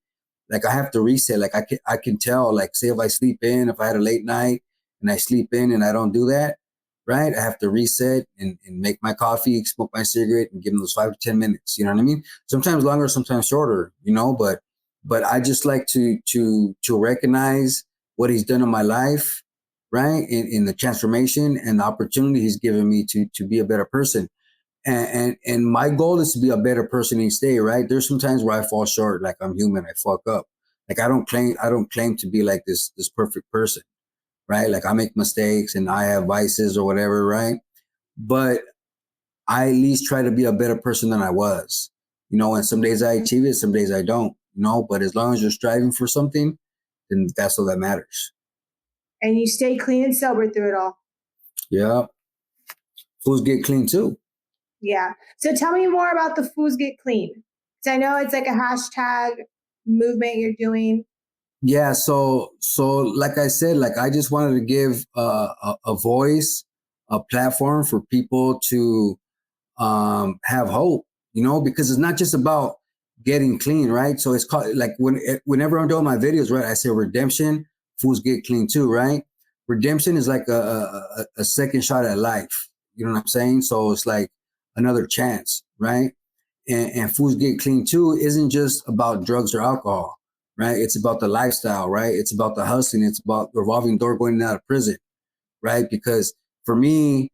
B: like, I have to reset. Like, I can tell, like, say if I sleep in, if I had a late night and I sleep in and I don't do that, right? I have to reset and make my coffee, smoke my cigarette, and give them those 5 to 10 minutes. You know what I mean? Sometimes longer, sometimes shorter, you know, but I just like to recognize what he's done in my life, right? In the transformation and the opportunity he's given me to be a better person. And my goal is to be a better person each day, right? There's some times where I fall short, like, I'm human, I fuck up. Like, I don't claim to be like this perfect person, right? Like, I make mistakes and I have vices or whatever, right? But I at least try to be a better person than I was, you know. And some days I achieve it, some days I don't, you know. But as long as you're striving for something, then that's all that matters.
A: and you stay clean and sober through it all.
B: Yeah, fools get clean too.
A: Yeah. So tell me more about the Foods Get Clean. Because I know it's like a hashtag movement you're doing.
B: Yeah, so like I said, like, I just wanted to give a voice, a platform for people to have hope, you know, because it's not just about getting clean, right? So it's called, like, whenever I'm doing my videos, right, I say redemption, fools get clean too, right? Redemption is like a second shot at life. You know what I'm saying? So it's like another chance, right? And fools get clean too isn't just about drugs or alcohol. right? It's about the lifestyle, right? It's about the hustling. It's about revolving door going out of prison, right? Because for me,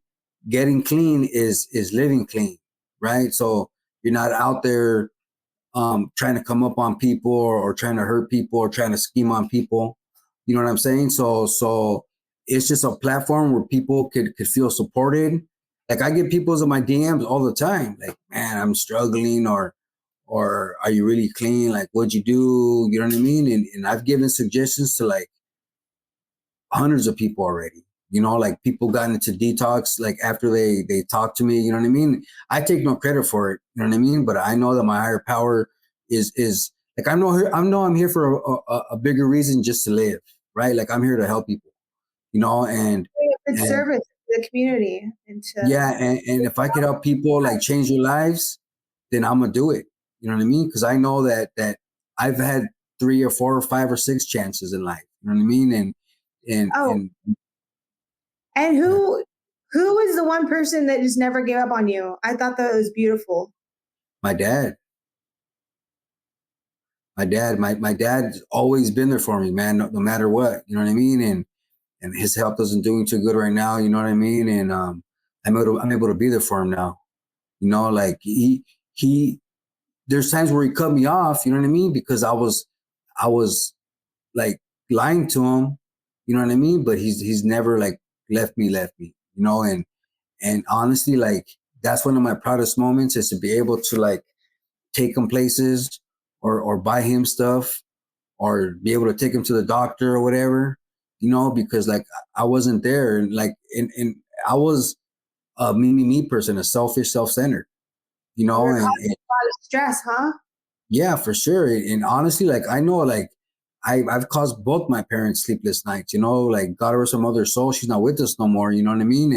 B: getting clean is living clean, right? So you're not out there trying to come up on people or trying to hurt people or trying to scheme on people. You know what I'm saying? So it's just a platform where people could feel supported. Like I get people's in my DMs all the time, like, man, I'm struggling, or are you really clean? Like, what'd you do? You know what I mean? And I've given suggestions to like hundreds of people already. You know, like people got into detox like after they talk to me. You know what I mean? I take no credit for it. You know what I mean? But I know that my higher power is like I know I'm here for a bigger reason, just to live, right? Like I'm here to help people. You know,
A: It's
B: and
A: service to the community and to
B: yeah, and if I could help people like change their lives, then I'm gonna do it. You know what I mean? Because I know that I've had 3 or 4 or 5 or 6 chances in life. You know what I mean? And
A: oh,
B: and
A: and who is the one person that just never gave up on you? I thought that was beautiful.
B: my dad, my dad's always been there for me, man. No matter what, you know what I mean. And his health isn't doing too good right now. You know what I mean? And I'm able to be there for him now. You know, like he there's times where he cut me off. You know what I mean? Because I was like lying to him. You know what I mean? But he's never like left me. You know, and honestly, like that's one of my proudest moments is to be able to like take him places or buy him stuff or be able to take him to the doctor or whatever. You know, because like I wasn't there, and like and I was a me person, a selfish, self-centered. You
A: You
B: know,
A: were
B: and
A: causing a lot of stress, huh?
B: yeah, for sure. And honestly, like I know, like I've caused both my parents sleepless nights. You know, like God rest her mother's soul. She's not with us no more. You know what I mean?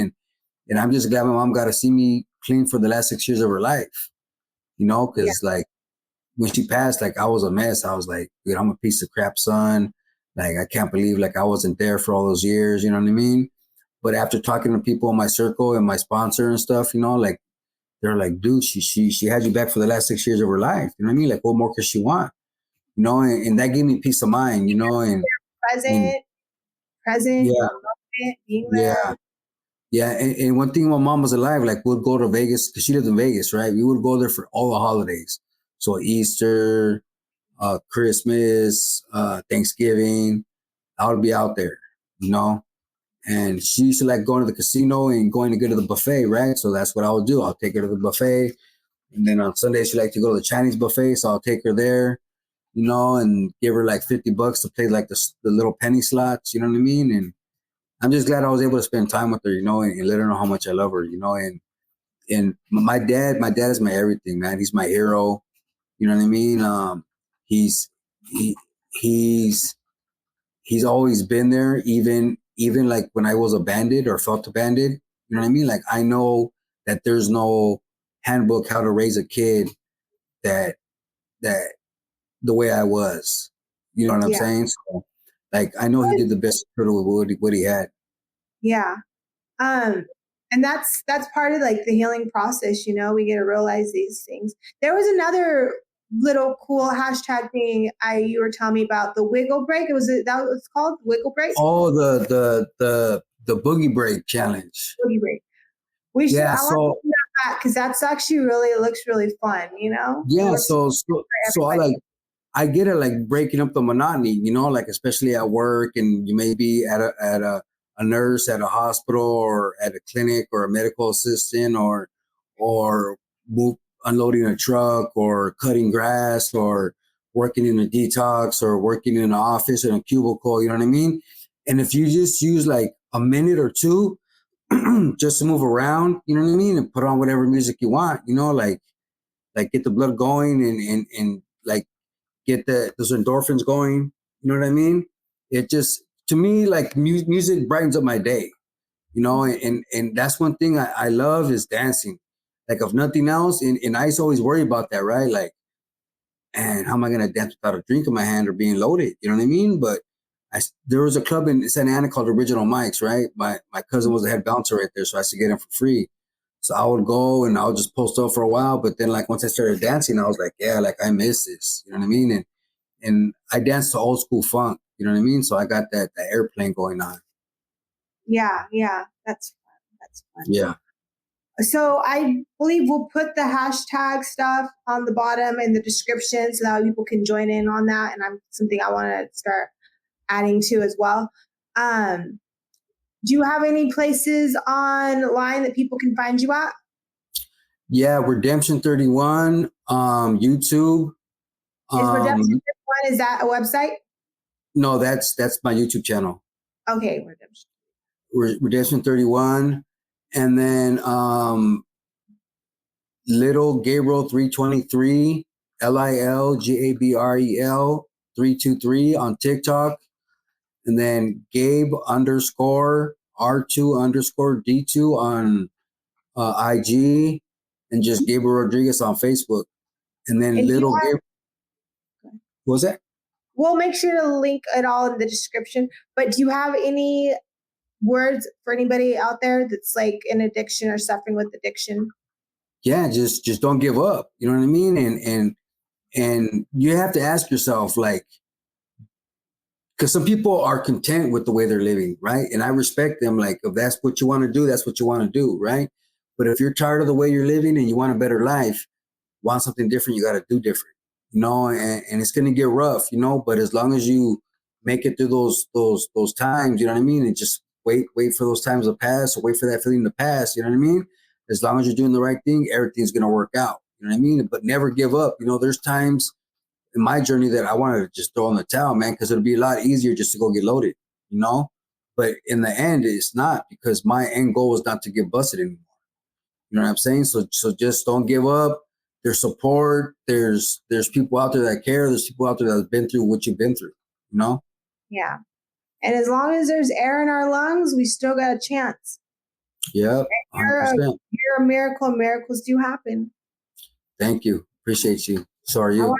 B: And I'm just glad my mom got to see me clean for the last 6 years of her life. You know,
A: Yeah.
B: because like when she passed, like I was a mess. I was like, dude, I'm a piece of crap son. Like I can't believe like I wasn't there for all those years. You know what I mean? But after talking to people in my circle and my sponsor and stuff, you know, like they're like, dude, she had you back for the last 6 years of her life. You know what I mean? Like, what more could she want? You know, and that gave me peace of mind. You know, and
A: Present, present in
B: yeah,
A: the moment, being
B: yeah,
A: there.
B: yeah. And one thing, when mom was alive, like we'd go to Vegas because she lived in Vegas, right? We would go there for all the holidays. So Easter, Christmas, Thanksgiving, I would be out there, you know. And she used to like going to the casino and going to go to the buffet, right? So that's what I would do. I'll take her to the buffet. And then on Sunday, she liked to go to the Chinese buffet. So I'll take her there, you know, and give her like $50 to play like the little penny slots, you know what I mean? And I'm just glad I was able to spend time with her, you know, and let her know how much I love her, you know. And my dad is my everything, man. He's my hero. You know what I mean? He's he he's he's always been there, even like when I was abandoned or felt abandoned. You know what I mean? Like I know that there's no handbook how to raise a kid that that the way I was. You know what I'm
A: Yeah,
B: saying? So like I know he did the best with what he had.
A: yeah. Um, and that's part of like the healing process. We get to realize these things. There was another little cool hashtag thing you were telling me about the wiggle break. It was that what it's called, wiggle break,
B: Oh, the boogie break challenge.
A: boogie break. We should.
B: Yeah,
A: I want to
B: so
A: do that because that's actually really it looks really fun. It
B: yeah,
A: looks
B: so
A: good
B: so
A: for
B: so I
A: everybody.
B: like I get it, like breaking up the monotony, you know, like especially at work, and you may be at a nurse at a hospital or at a clinic or a medical assistant or move, unloading a truck or cutting grass or working in a detox or working in an office in a cubicle, you know what I mean? And if you just use like a minute or two just to move around, you know what I mean, and put on whatever music you want, you know, like get the blood going and like get those endorphins going. You know what I mean? It just to me like music brightens up my day. You know, and that's one thing I love is dancing. Like if nothing else, and I used to always worry about that, right? Like, and how am I gonna dance without a drink in my hand or being loaded? You know what I mean? But there was a club in Santa Ana called Original Mics, right? My cousin was the head bouncer right there, so I used to get him for free. So I would go and I would just post up for a while, but then like once I started dancing, I was like, yeah, like I miss this. You know what I mean? and I dance to old school funk. You know what I mean? So I got that airplane going on.
A: Yeah, that's fun. That's fun.
B: Yeah.
A: So I believe we'll put the hashtag stuff on the bottom in the description so that people can join in on that. And I'm something I want to start adding to as well. Do you have any places online that people can find you at?
B: Yeah, Redemption 31, YouTube.
A: Is Redemption 31, is that a website?
B: No, that's my YouTube channel.
A: Okay, Redemption.
B: Redemption 31. And then Little Gabriel 323, LILGABREL 323 on TikTok. And then Gabe underscore R2 underscore D2 on IG, and just Gabriel Rodriguez on Facebook. And then
A: And
B: Little Gabriel. What was that?
A: We'll make sure to link it all in the description. But do you have any words for anybody out there that's like in addiction or suffering with addiction?
B: Yeah, just don't give up. You know what I mean? And you have to ask yourself, like, because some people are content with the way they're living, right? And I respect them. Like, if that's what you want to do, that's what you want to do, right? But if you're tired of the way you're living and you want a better life, want something different, you got to do different, you know. And it's going to get rough, you know. But as long as you make it through those times, you know what I mean, and just wait for those times to pass, or wait for that feeling to pass, you know what I mean. As long as you're doing the right thing, everything's going to work out. You know what I mean. But never give up. You know, there's times in my journey that I wanted to just throw in the towel, man, because it'll be a lot easier just to go get loaded, you know. But in the end, it's not, because my end goal is not to get busted anymore. You know what I'm saying? So just don't give up. There's support. There's people out there that care. There's people out there that have been through what you've been through, you know?
A: Yeah. And as long as there's air in our lungs, we still got a chance.
B: Yep. 100%.
A: You're a miracle. Miracles do happen.
B: Thank you. Appreciate you. So are you.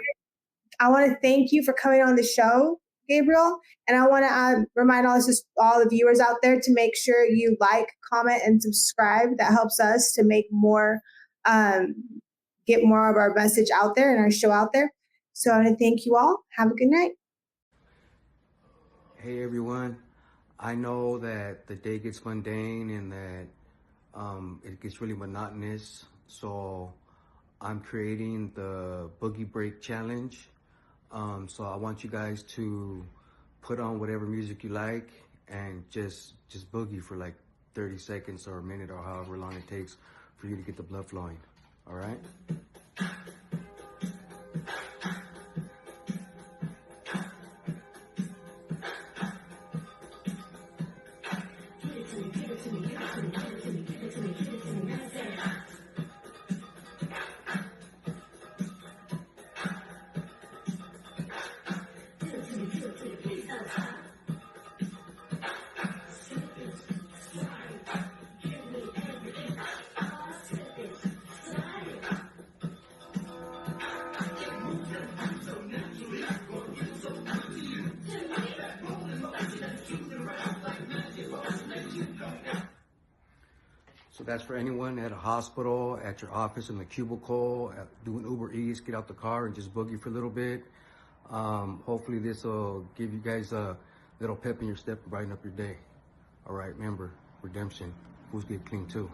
A: I want to thank you for coming on the show, Gabriel. And I want to remind all the viewers out there to make sure you like, comment, and subscribe. That helps us to make more, get more of our message out there and our show out there. So I want to thank you all. Have a good night.
C: Hey everyone. I know that the day gets mundane and that it gets really monotonous. So I'm creating the Boogie Break Challenge. So I want you guys to put on whatever music you like and just boogie for like 30 seconds or a minute or however long it takes for you to get the blood flowing. All right? So that's for anyone at a hospital, at your office, in the cubicle, doing Uber Eats, get out the car and just boogie for a little bit. Hopefully this will give you guys a little pep in your step to brighten up your day. All right, remember, redemption. Fools get clean too.